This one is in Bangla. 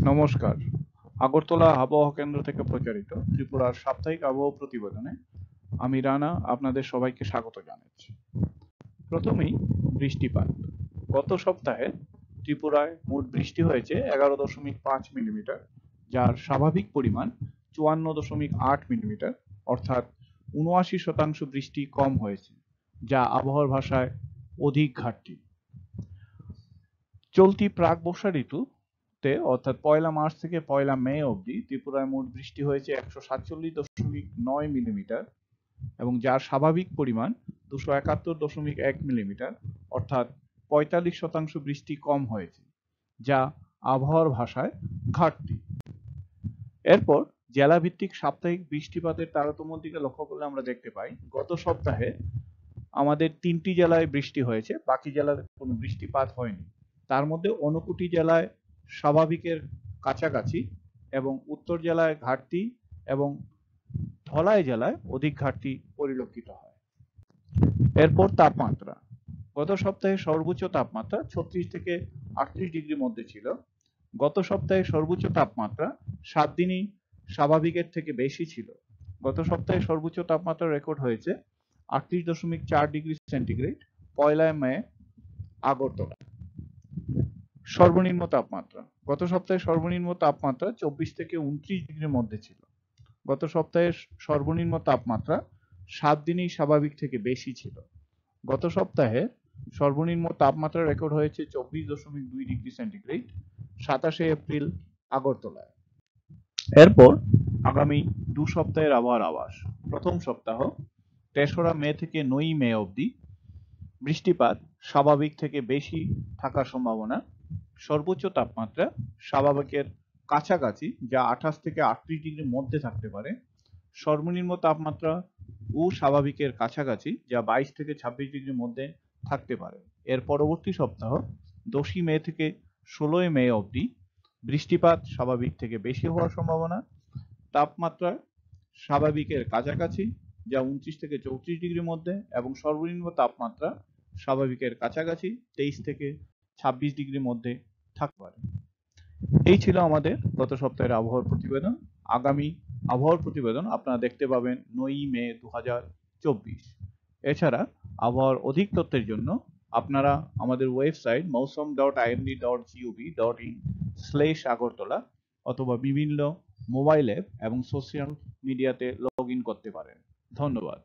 নমস্কার। আগরতলা আবহাওয়া কেন্দ্র থেকে প্রচারিত ত্রিপুরার সাপ্তাহিক আবহাওয়া প্রতিবেদনে আমি রানা আপনাদের সবাইকে স্বাগত জানাচ্ছি। প্রথমেই বৃষ্টিপাত। গত সপ্তাহে ত্রিপুরায় মোট বৃষ্টি হয়েছে 11.5 মিলিমিটার, যার স্বাভাবিক পরিমাণ 54.8 মিলিমিটার, অর্থাৎ 79% বৃষ্টি কম হয়েছে, যা আবহাওয়ার ভাষায় অধিক ঘাটতি। চলতি প্রাক বর্ষা ঋতুতে অর্থাৎ 1 মার্চ থেকে 1 মে অবধি ত্রিপুরায় মোট বৃষ্টি হয়েছে 147.9 মিলিমিটার এবং যার স্বাভাবিক পরিমাণ 271.1 মিলিমিটার, অর্থাৎ 45% বৃষ্টি কম হয়েছে, যা আবহাওয়ার ভাষায় ঘাটতি। এরপর জেলা ভিত্তিক সাপ্তাহিক বৃষ্টিপাতের তারতম্যের দিকে লক্ষ্য করলে আমরা দেখতে পাই গত সপ্তাহে আমাদের 3টি জেলায় বৃষ্টি হয়েছে, বাকি জেলায় কোনো বৃষ্টিপাত হয়নি। তার মধ্যে ঊনকোটি জেলায় স্বাভাবিকের কাছাকাছি এবং উত্তর জেলায় ঘাটতি এবং ধলাই জেলায় অধিক ঘাটতি পরিলক্ষিত হয়। এরপর তাপমাত্রা। গত সপ্তাহে সর্বোচ্চ তাপমাত্রা 36 থেকে 38 ডিগ্রির মধ্যে ছিল। গত সপ্তাহে সর্বোচ্চ তাপমাত্রা 7 দিনই স্বাভাবিকের থেকে বেশি ছিল। গত সপ্তাহে সর্বোচ্চ তাপমাত্রা রেকর্ড হয়েছে 38.4 ডিগ্রি সেন্টিগ্রেড 1 মে আগরতলা। সর্বনিম্ন তাপমাত্রা। গত সপ্তাহে সর্বনিম্ন তাপমাত্রা 24 থেকে 29 ডিগ্রির মধ্যে ছিল। গত সপ্তাহে সর্বনিম্ন তাপমাত্রা 7 দিনই স্বাভাবিক থেকে বেশি ছিল। গত সপ্তাহে সর্বনিম্ন তাপমাত্রা রেকর্ড হয়েছে 24.2 ডিগ্রি সেন্টিগ্রেড 27 এপ্রিল আগরতলায়। এরপর আগামী 2 সপ্তাহের আবহাওয়ার আভাস। প্রথম সপ্তাহ 3রা মে থেকে 9 মে অবধি বৃষ্টিপাত স্বাভাবিক থেকে বেশি থাকার সম্ভাবনা। সর্বোচ্চ তাপমাত্রা স্বাভাবিকের কাছাকাছি, যা 28 থেকে 38 ডিগ্রির মধ্যে থাকতে পারে। সর্বনিম্ন তাপমাত্রা ও স্বাভাবিকের কাছাকাছি, যা 22 থেকে 26 ডিগ্রির মধ্যে থাকতে পারে। এর পরবর্তী সপ্তাহ 10 মে থেকে 16 মে অবধি বৃষ্টিপাত স্বাভাবিক থেকে বেশি হওয়ার সম্ভাবনা। তাপমাত্রা স্বাভাবিকের কাছাকাছি, যা 29 থেকে 34 ডিগ্রির মধ্যে, এবং সর্বনিম্ন তাপমাত্রা স্বাভাবিকের কাছাকাছি 23 থেকে 26 ডিগ্রির মধ্যে থাকতে পারে। এই ছিল আমাদের গত সপ্তাহের আবহাওয়ার প্রতিবেদন। আগামী আবহাওয়ার প্রতিবেদন আপনারা দেখতে পাবেন 9 মে 2024। এছাড়া আবহাওয়ার অধিক তথ্যের জন্য আপনারা আমাদের ওয়েবসাইট mausam.imd.gov.in/agartala অথবা বিভিন্ন মোবাইল অ্যাপ এবং সোশ্যাল মিডিয়াতে লগ ইন করতে পারেন। ধন্যবাদ।